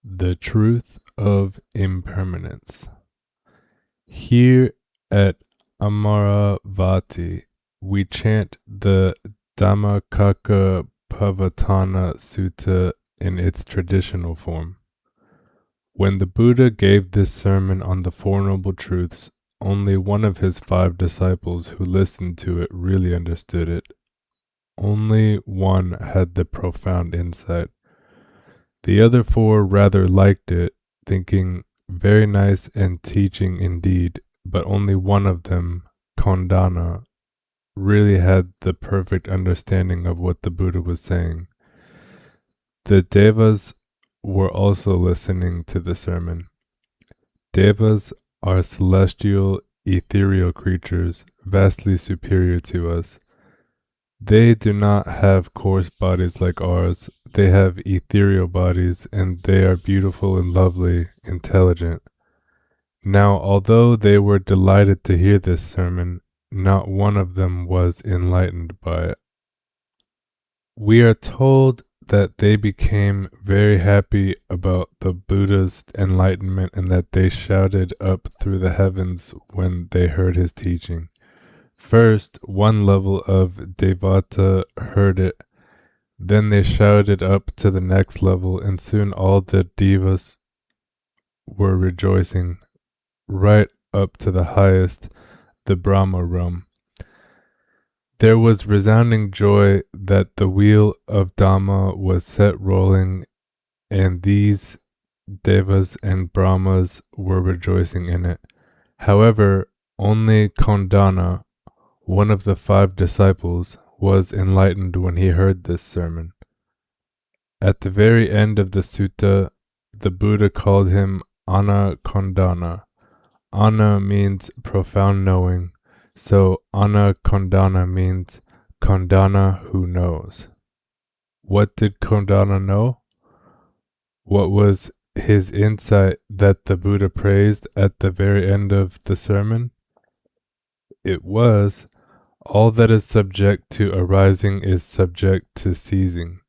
The truth of impermanence. Here at Amaravati, we chant the Dhammacakka Pavatana Sutta in its traditional form. When the Buddha gave this sermon on the Four Noble Truths, only one of his 5 disciples who listened to it really understood it. Only one had the profound insight. The other 4 rather liked it, thinking, very nice and teaching indeed, but only one of them, Kondana, really had the perfect understanding of what the Buddha was saying. The Devas were also listening to the sermon. Devas are celestial, ethereal creatures, vastly superior to us. They do not have coarse bodies like ours. They have ethereal bodies, and they are beautiful and lovely, intelligent. Now, although they were delighted to hear this sermon, not one of them was enlightened by it. We are told that they became very happy about the Buddha's enlightenment and that they shouted up through the heavens when they heard his teaching. First, one level of Devata heard it, then they shouted up to the next level, and soon all the Devas were rejoicing, right up to the highest, the Brahma realm. There was resounding joy that the wheel of Dhamma was set rolling, and these Devas and Brahmas were rejoicing in it. However, only Kondana, one of the 5 disciples, was enlightened when he heard this sermon. At the very end of the sutta, the Buddha called him Ana Kondana. Ana means profound knowing, so Ana Kondana means Kondana who knows. What did Kondana know? What was his insight that the Buddha praised at the very end of the sermon? It was, all that is subject to arising is subject to ceasing.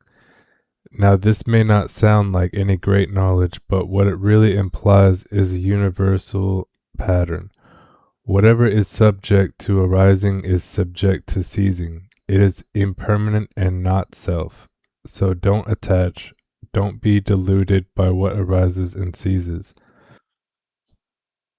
Now, this may not sound like any great knowledge, but what it really implies is a universal pattern. Whatever is subject to arising is subject to ceasing. It is impermanent and not self. So don't attach. Don't be deluded by what arises and ceases.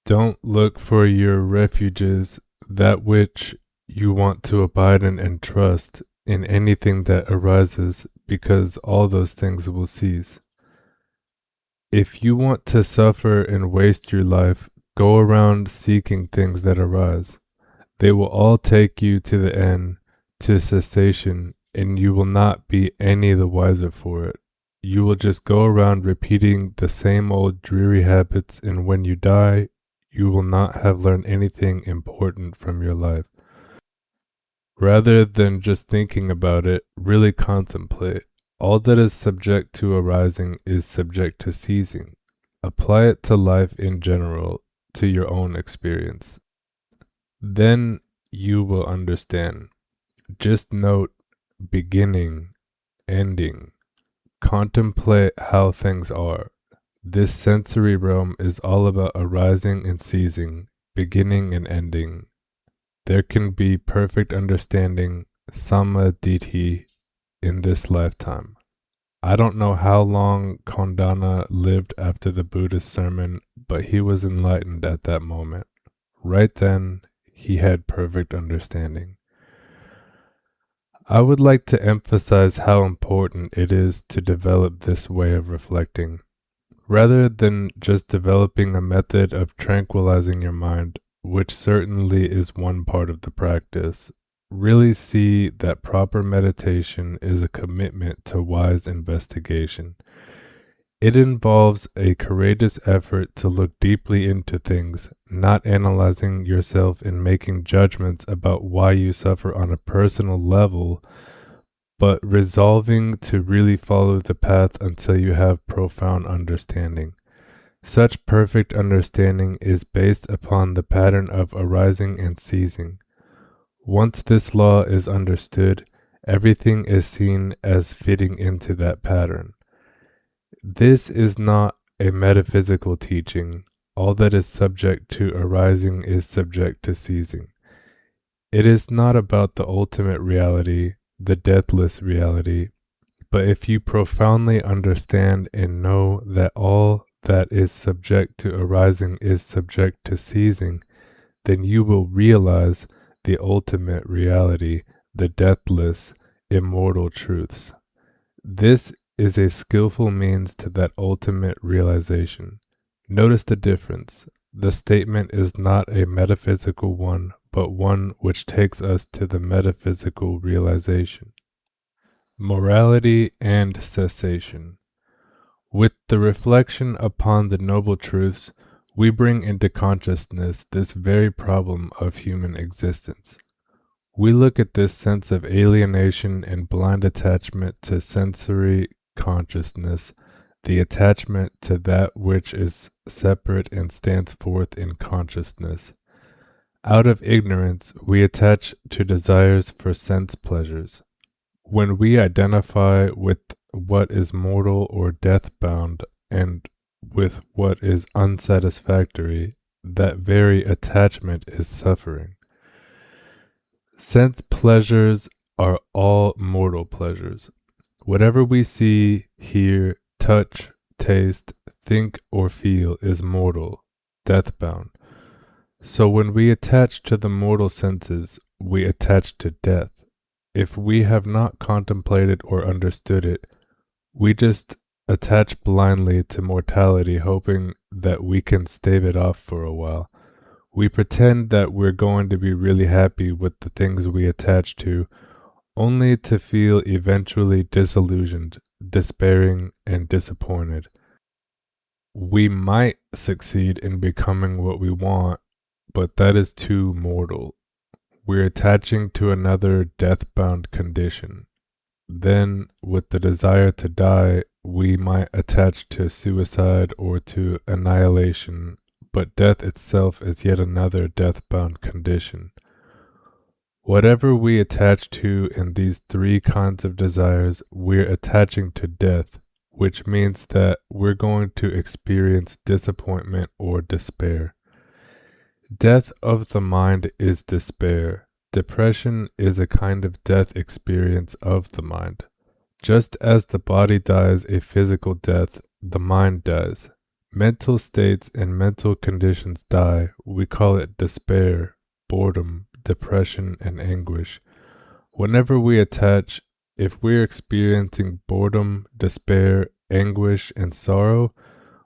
Don't look for your refuges, that which you want to abide in and trust, in anything that arises, because all those things will cease. If you want to suffer and waste your life, go around seeking things that arise. They will all take you to the end, to cessation, and you will not be any the wiser for it. You will just go around repeating the same old dreary habits, and when you die, you will not have learned anything important from your life. Rather than just thinking about it, really contemplate. All that is subject to arising is subject to ceasing. Apply it to life in general, to your own experience. Then you will understand. Just note beginning, ending. Contemplate how things are. This sensory realm is all about arising and ceasing, beginning and ending. There can be perfect understanding, samadhi, in this lifetime. I don't know how long Kondana lived after the Buddha's sermon, but he was enlightened at that moment. Right then, he had perfect understanding. I would like to emphasize how important it is to develop this way of reflecting. Rather than just developing a method of tranquilizing your mind, which certainly is one part of the practice, really see that proper meditation is a commitment to wise investigation. It involves a courageous effort to look deeply into things, not analyzing yourself and making judgments about why you suffer on a personal level, but resolving to really follow the path until you have profound understanding. Such perfect understanding is based upon the pattern of arising and ceasing. Once this law is understood, everything is seen as fitting into that pattern. This is not a metaphysical teaching. All that is subject to arising is subject to ceasing. It is not about the ultimate reality, the deathless reality, but if you profoundly understand and know that all that is subject to arising is subject to ceasing, then you will realize the ultimate reality, the deathless, immortal truths. This is a skillful means to that ultimate realization. Notice the difference. The statement is not a metaphysical one, but one which takes us to the metaphysical realization. Morality and cessation. With the reflection upon the noble truths, we bring into consciousness this very problem of human existence. We look at this sense of alienation and blind attachment to sensory consciousness, the attachment to that which is separate and stands forth in consciousness. Out of ignorance, we attach to desires for sense pleasures. When we identify with what is mortal or death-bound and with what is unsatisfactory, that very attachment is suffering. Sense pleasures are all mortal pleasures. Whatever we see, hear, touch, taste, think, or feel is mortal, death-bound. So when we attach to the mortal senses, we attach to death. If we have not contemplated or understood it, we just attach blindly to mortality, hoping that we can stave it off for a while. We pretend that we're going to be really happy with the things we attach to, only to feel eventually disillusioned, despairing, and disappointed. We might succeed in becoming what we want, but that is too mortal. We're attaching to another death-bound condition. Then, with the desire to die, we might attach to suicide or to annihilation, but death itself is yet another death-bound condition. Whatever we attach to in these three kinds of desires, we're attaching to death, which means that we're going to experience disappointment or despair. Death of the mind is despair. Depression is a kind of death experience of the mind. Just as the body dies a physical death, the mind dies. Mental states and mental conditions die. We call it despair, boredom, depression, and anguish. Whenever we attach, if we're experiencing boredom, despair, anguish, and sorrow,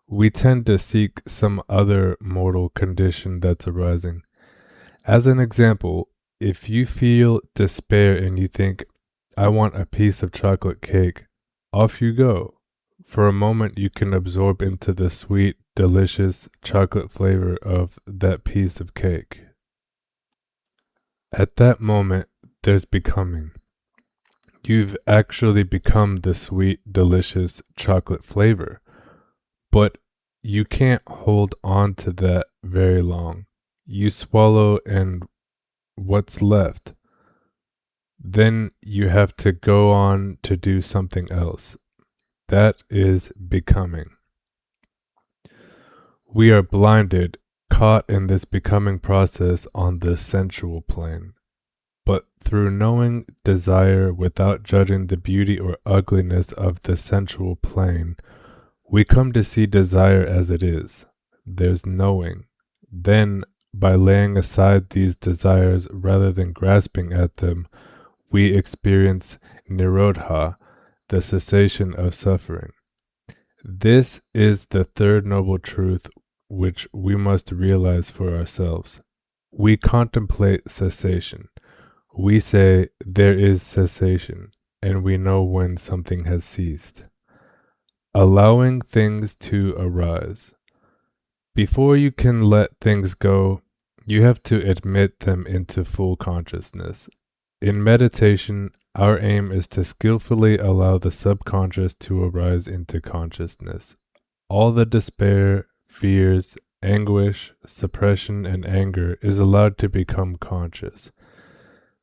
we tend to seek some other mortal condition that's arising. As an example, if you feel despair and you think, I want a piece of chocolate cake, off you go. For a moment you can absorb into the sweet, delicious chocolate flavor of that piece of cake. At that moment, there's becoming. You've actually become the sweet, delicious chocolate flavor. But you can't hold on to that very long. You swallow and what's left? Then you have to go on to do something else. That is becoming. We are blinded, caught in this becoming process on the sensual plane. But through knowing desire without judging the beauty or ugliness of the sensual plane, we come to see desire as it is. There's knowing. Then, by laying aside these desires rather than grasping at them, we experience nirodha, the cessation of suffering. This is the third noble truth which we must realize for ourselves. We contemplate cessation. We say there is cessation, and we know when something has ceased. Allowing things to arise. Before you can let things go, you have to admit them into full consciousness. In meditation, our aim is to skillfully allow the subconscious to arise into consciousness. All the despair, fears, anguish, suppression, and anger is allowed to become conscious.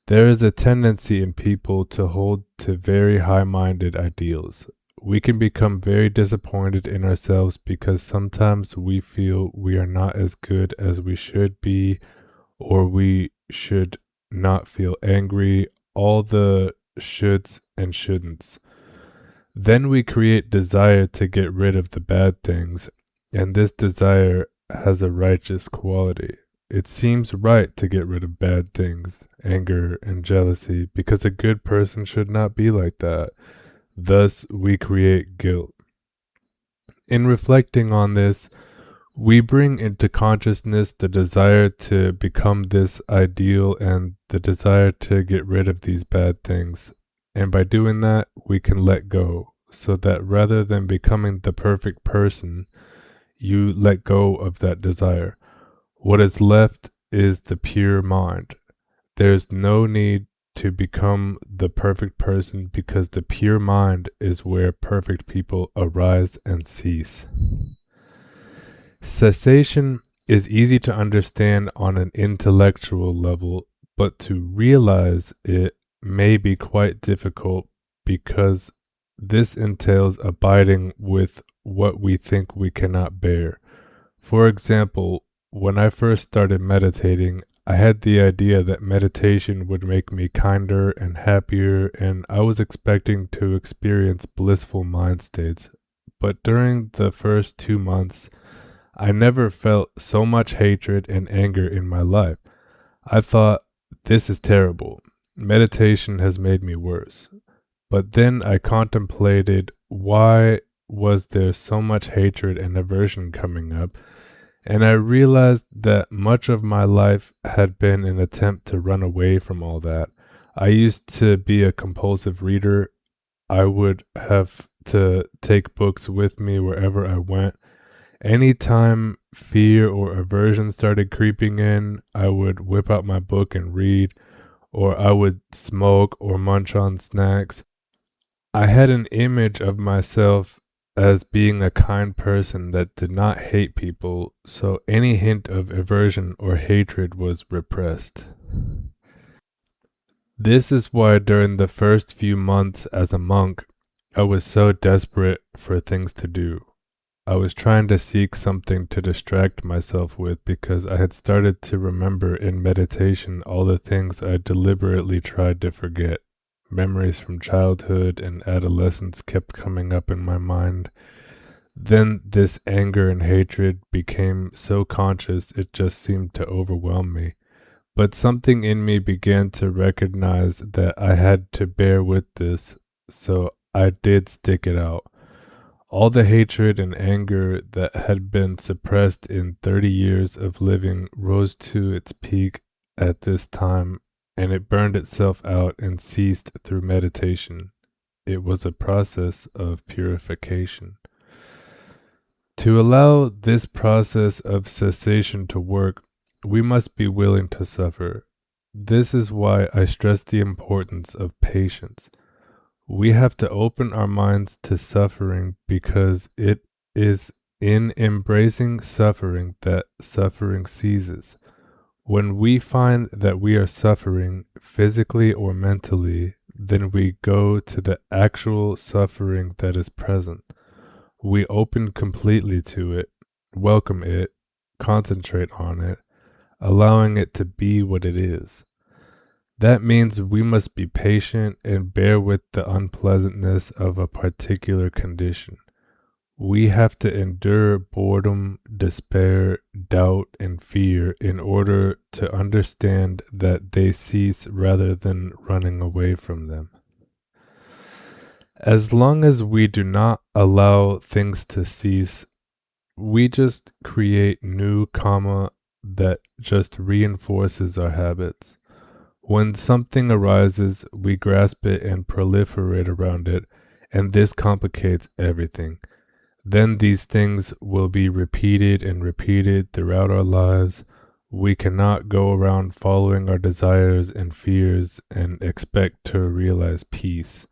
There is a tendency in people to hold to very high-minded ideals. we can become very disappointed in ourselves because sometimes we feel we are not as good as we should be, or we should not feel angry, all the shoulds and shouldn'ts. Then we create desire to get rid of the bad things, and this desire has a righteous quality. It seems right to get rid of bad things, anger and jealousy, because a good person should not be like that. Thus, we create guilt. In reflecting on this, we bring into consciousness the desire to become this ideal and the desire to get rid of these bad things. And by doing that, we can let go, so that rather than becoming the perfect person, you let go of that desire. What is left is the pure mind. There's no need to become the perfect person because the pure mind is where perfect people arise and cease. Cessation is easy to understand on an intellectual level, but to realize it may be quite difficult because this entails abiding with what we think we cannot bear. For example, when I first started meditating, I had the idea that meditation would make me kinder and happier, and I was expecting to experience blissful mind states. But during the first 2 months, I never felt so much hatred and anger in my life. I thought, this is terrible. Meditation has made me worse. But then I contemplated why was there so much hatred and aversion coming up, and I realized that much of my life had been an attempt to run away from all that. I used to be a compulsive reader. I would have to take books with me wherever I went. Anytime fear or aversion started creeping in, I would whip out my book and read, or I would smoke or munch on snacks. I had an image of myself as being a kind person that did not hate people, so any hint of aversion or hatred was repressed. This is why during the first few months as a monk, I was so desperate for things to do. I was trying to seek something to distract myself with because I had started to remember in meditation all the things I deliberately tried to forget. Memories from childhood and adolescence kept coming up in my mind. Then this anger and hatred became so conscious it just seemed to overwhelm me. But something in me began to recognize that I had to bear with this, so I did stick it out. All the hatred and anger that had been suppressed in 30 years of living rose to its peak at this time, and it burned itself out and ceased through meditation. It was a process of purification. To allow this process of cessation to work, we must be willing to suffer. This is why I stress the importance of patience. We have to open our minds to suffering because it is in embracing suffering that suffering ceases. When we find that we are suffering, physically or mentally, then we go to the actual suffering that is present. We open completely to it, welcome it, concentrate on it, allowing it to be what it is. That means we must be patient and bear with the unpleasantness of a particular condition. We have to endure boredom, despair, doubt, and fear in order to understand that they cease rather than running away from them. As long as we do not allow things to cease, we just create new karma that just reinforces our habits. When something arises, we grasp it and proliferate around it, and this complicates everything. Then these things will be repeated and repeated throughout our lives. We cannot go around following our desires and fears and expect to realize peace.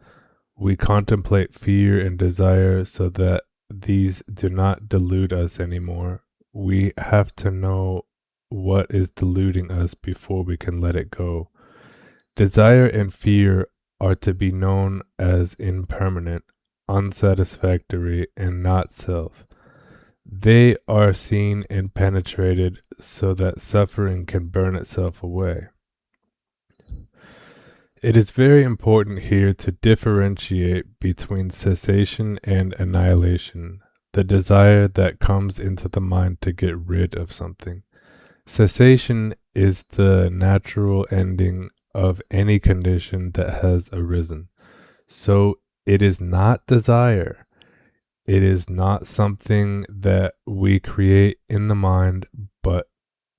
We contemplate fear and desire so that these do not delude us anymore. We have to know what is deluding us before we can let it go. Desire and fear are to be known as impermanent. unsatisfactory, and not self. They are seen and penetrated so that suffering can burn itself away. It is very important here to differentiate between cessation and annihilation, the desire that comes into the mind to get rid of something. Cessation is the natural ending of any condition that has arisen. So it is not desire. It is not something that we create in the mind, but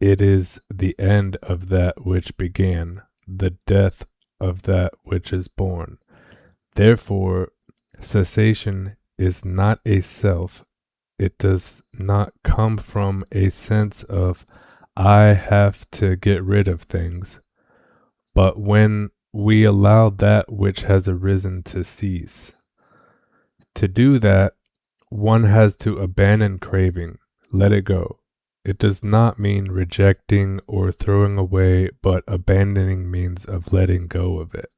it is the end of that which began, the death of that which is born. Therefore, cessation is not a self. It does not come from a sense of, I have to get rid of things. But when we allow that which has arisen to cease, to do that, one has to abandon craving, let it go. It does not mean rejecting or throwing away, but abandoning means of letting go of it.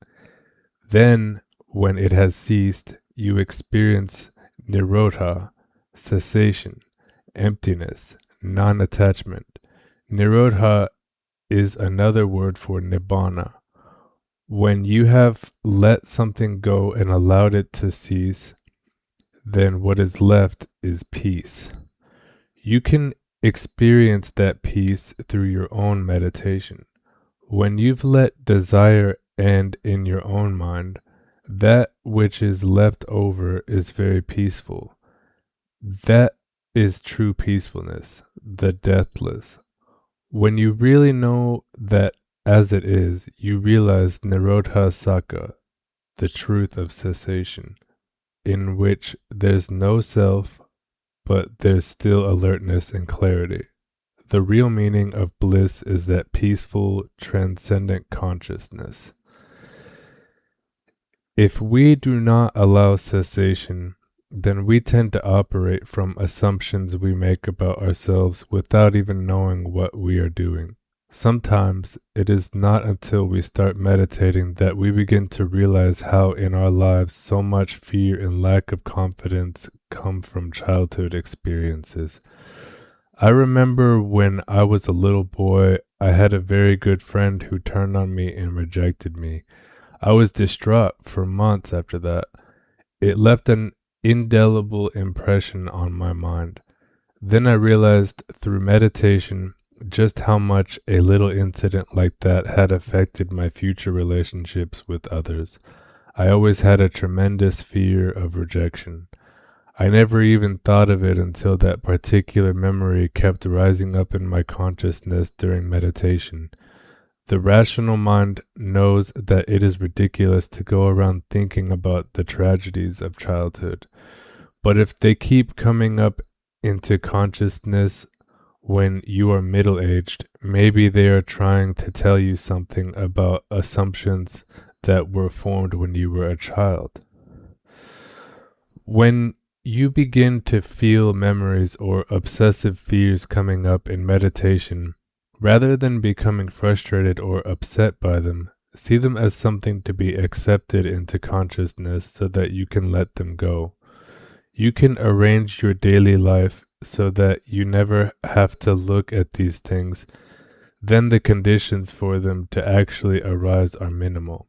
Then, when it has ceased, you experience nirodha, cessation, emptiness, non-attachment. Nirodha is another word for nibbana. When you have let something go and allowed it to cease, then what is left is peace. You can experience that peace through your own meditation. When you've let desire end in your own mind, that which is left over is very peaceful. That is true peacefulness, the deathless. When you really know that as it is, you realize Nirodha Sakha, the truth of cessation, in which there's no self, but there's still alertness and clarity. The real meaning of bliss is that peaceful, transcendent consciousness. If we do not allow cessation, then we tend to operate from assumptions we make about ourselves without even knowing what we are doing. Sometimes it is not until we start meditating that we begin to realize how in our lives so much fear and lack of confidence come from childhood experiences. I remember when I was a little boy, I had a very good friend who turned on me and rejected me. I was distraught for months after that. It left an indelible impression on my mind. Then I realized through meditation just how much a little incident like that had affected my future relationships with others. I always had a tremendous fear of rejection. I never even thought of it until that particular memory kept rising up in my consciousness during meditation. The rational mind knows that it is ridiculous to go around thinking about the tragedies of childhood. But if they keep coming up into consciousness when you are middle-aged, maybe they are trying to tell you something about assumptions that were formed when you were a child. When you begin to feel memories or obsessive fears coming up in meditation, rather than becoming frustrated or upset by them, see them as something to be accepted into consciousness so that you can let them go. You can arrange your daily life so that you never have to look at these things. Then the conditions for them to actually arise are minimal.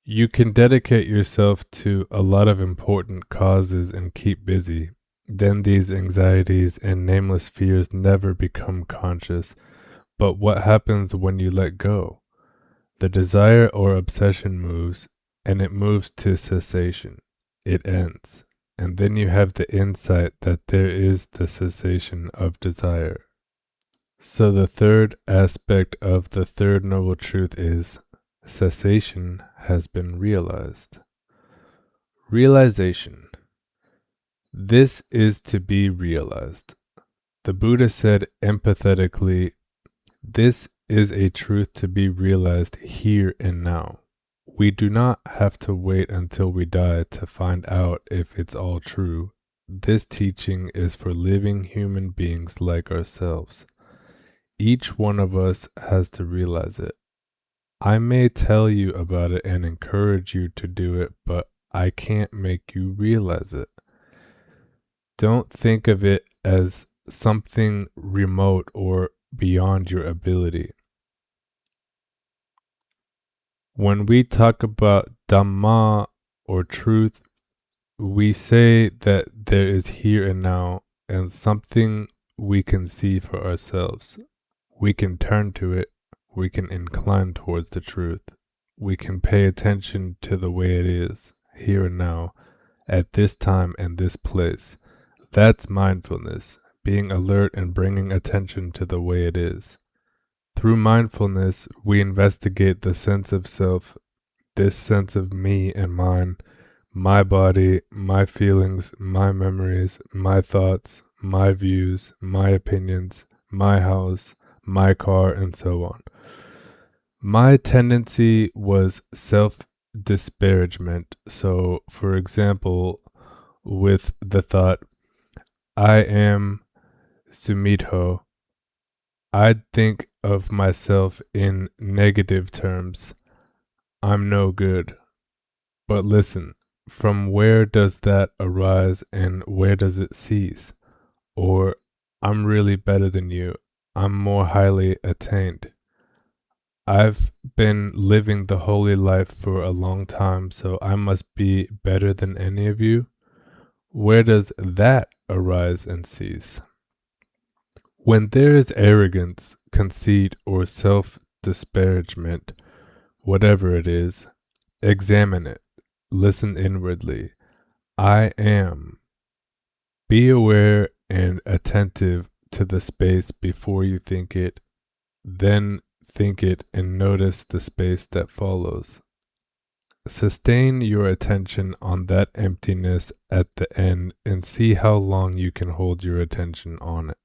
You can dedicate yourself to a lot of important causes and keep busy. Then these anxieties and nameless fears never become conscious. But what happens when you let go? The desire or obsession moves, and it moves to cessation. It ends. And then you have the insight that there is the cessation of desire. So the third aspect of the third noble truth is cessation has been realized. Realization. This is to be realized. The Buddha said empathetically, this is a truth to be realized here and now. We do not have to wait until we die to find out if it's all true. This teaching is for living human beings like ourselves. Each one of us has to realize it. I may tell you about it and encourage you to do it, but I can't make you realize it. Don't think of it as something remote or beyond your ability. When we talk about Dhamma or truth, we say that there is here and now and something we can see for ourselves. We can turn to it. We can incline towards the truth. We can pay attention to the way it is, here and now, at this time and this place. That's mindfulness, being alert and bringing attention to the way it is. Through mindfulness, we investigate the sense of self, this sense of me and mine, my body, my feelings, my memories, my thoughts, my views, my opinions, my house, my car, and so on. My tendency was self-disparagement. So, for example, with the thought, I am Sumedho, I'd think of myself in negative terms. I'm no good. But listen, from where does that arise and where does it cease? Or, I'm really better than you. I'm more highly attained. I've been living the holy life for a long time, so I must be better than any of you. Where does that arise and cease? When there is arrogance, conceit, or self-disparagement, whatever it is, examine it. Listen inwardly. I am. Be aware and attentive to the space before you think it, then think it and notice the space that follows. Sustain your attention on that emptiness at the end and see how long you can hold your attention on it.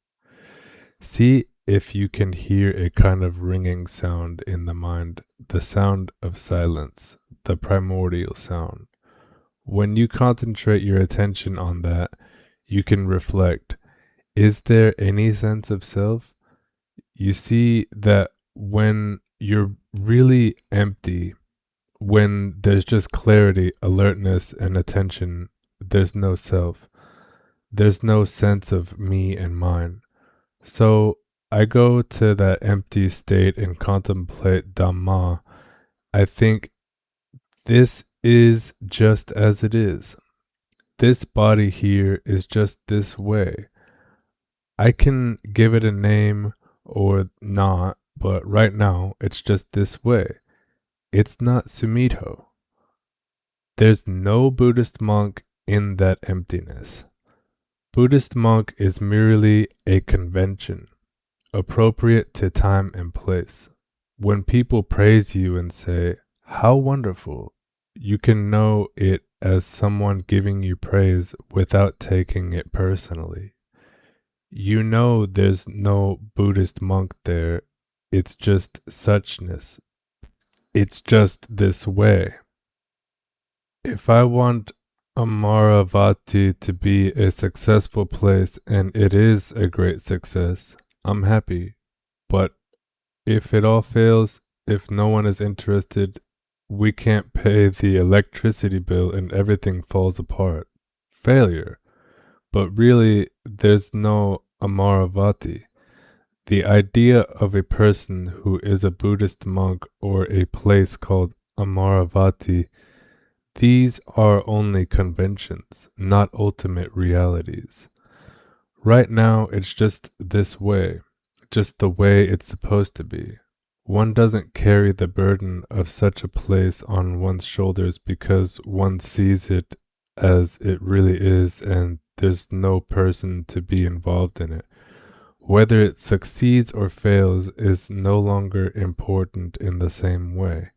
See if you can hear a kind of ringing sound in the mind, the sound of silence, the primordial sound. When you concentrate your attention on that, you can reflect, is there any sense of self? You see that when you're really empty, when there's just clarity, alertness, and attention, there's no self. There's no sense of me and mine. So I go to that empty state and contemplate Dhamma. I think this is just as it is. This body here is just this way. I can give it a name or not, but right now it's just this way. It's not Sumedho. There's no Buddhist monk in that emptiness. Buddhist monk is merely a convention, appropriate to time and place. When people praise you and say, "How wonderful," you can know it as someone giving you praise without taking it personally. You know there's no Buddhist monk there. It's just suchness. It's just this way. If I want Amaravati to be a successful place, and it is a great success, I'm happy. But if it all fails, if no one is interested, we can't pay the electricity bill and everything falls apart. Failure. But really, there's no Amaravati. The idea of a person who is a Buddhist monk or a place called Amaravati, these are only conventions, not ultimate realities. Right now, it's just this way, just the way it's supposed to be. One doesn't carry the burden of such a place on one's shoulders because one sees it as it really is and there's no person to be involved in it. Whether it succeeds or fails is no longer important in the same way.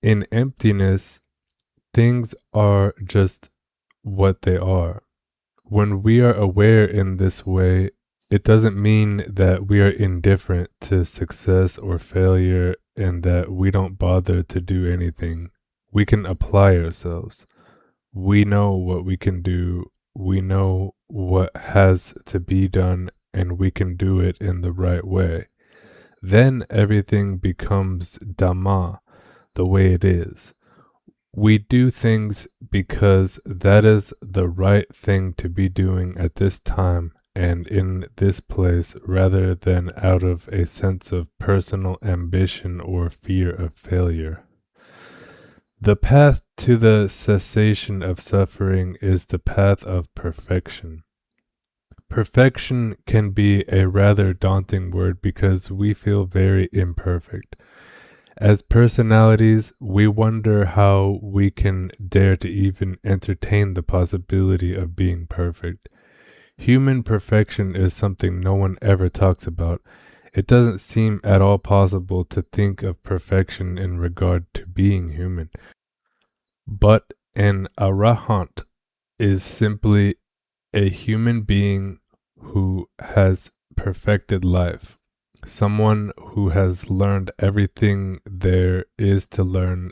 In emptiness, things are just what they are. When we are aware in this way, it doesn't mean that we are indifferent to success or failure and that we don't bother to do anything. We can apply ourselves. We know what we can do. We know what has to be done, and we can do it in the right way. Then everything becomes Dhamma, the way it is. We do things because that is the right thing to be doing at this time and in this place rather than out of a sense of personal ambition or fear of failure. The path to the cessation of suffering is the path of perfection. Perfection can be a rather daunting word because we feel very imperfect. As personalities, we wonder how we can dare to even entertain the possibility of being perfect. Human perfection is something no one ever talks about. It doesn't seem at all possible to think of perfection in regard to being human. But an arahant is simply a human being who has perfected life. Someone who has learned everything there is to learn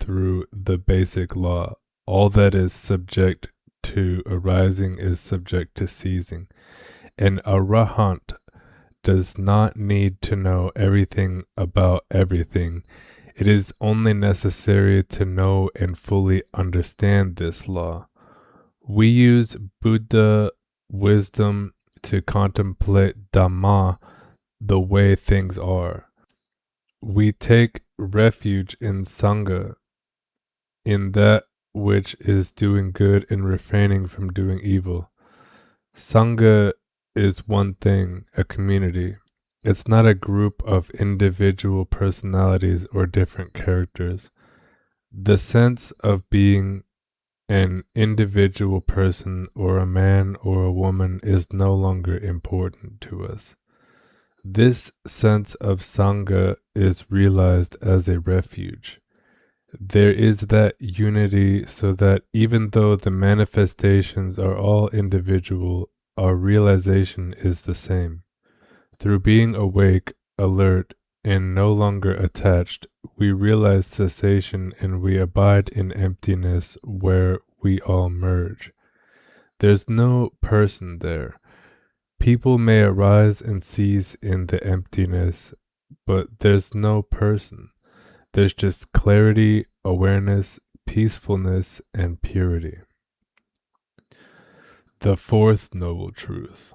through the basic law. All that is subject to arising is subject to ceasing. An arahant does not need to know everything about everything. It is only necessary to know and fully understand this law. We use Buddha wisdom to contemplate Dhamma, the way things are. We take refuge in Sangha, in that which is doing good and refraining from doing evil. Sangha is one thing, a community. It's not a group of individual personalities or different characters. The sense of being an individual person or a man or a woman is no longer important to us. This sense of Sangha is realized as a refuge. There is that unity so that even though the manifestations are all individual, our realization is the same. Through being awake, alert, and no longer attached, we realize cessation and we abide in emptiness where we all merge. There's no person there. People may arise and cease in the emptiness, but there's no person. There's just clarity, awareness, peacefulness, and purity. The fourth noble truth.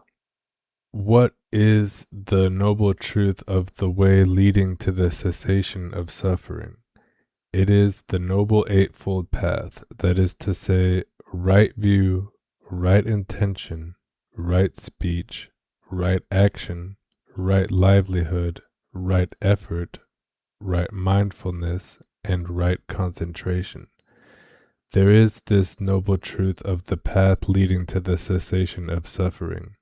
What is the noble truth of the way leading to the cessation of suffering? It is the noble eightfold path, that is to say, right view, right intention, right speech, right action, right livelihood, right effort, right mindfulness, and right concentration. There is this noble truth of the path leading to the cessation of suffering.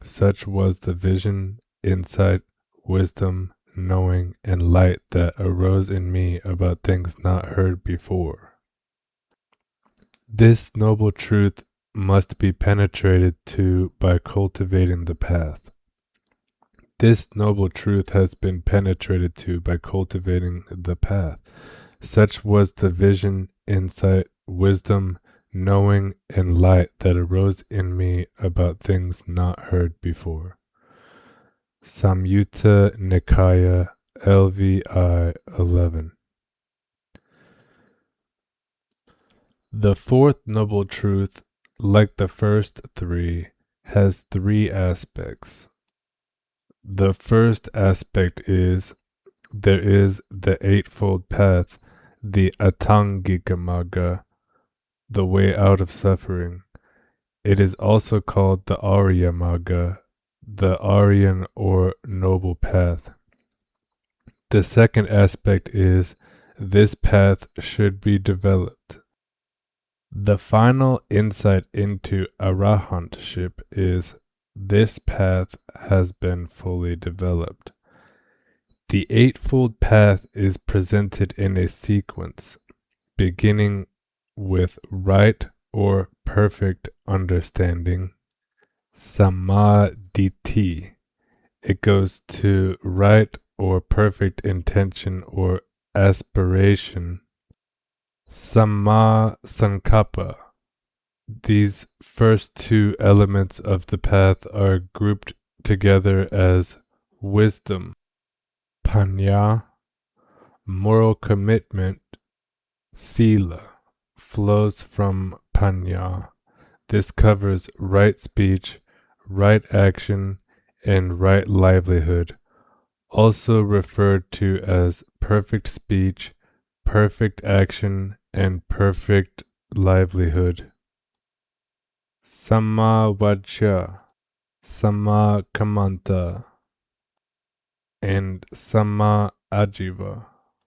Such was the vision, insight, wisdom, knowing, and light that arose in me about things not heard before. This noble truth must be penetrated to by cultivating the path. This noble truth has been penetrated to by cultivating the path. Such was the vision, insight, wisdom, knowing, and light that arose in me about things not heard before. Samyutta Nikaya LVI 11. The fourth noble truth, like the first three, has three aspects. The first aspect is there is the eightfold path, the Atangika Magga, the way out of suffering. It is also called the Arya Magga, the Aryan or noble path. The second aspect is this path should be developed. The final insight into arahantship is this path has been fully developed. The eightfold path is presented in a sequence, beginning with right or perfect understanding, samadhi. It goes to right or perfect intention or aspiration, samma sankappa. These first two elements of the path are grouped together as wisdom, panya, moral commitment, sila. flows from Panya. This covers right speech, right action, and right livelihood, also referred to as perfect speech, perfect action, and perfect livelihood. Samavajya, Samakamanta, and Sama Ajiva.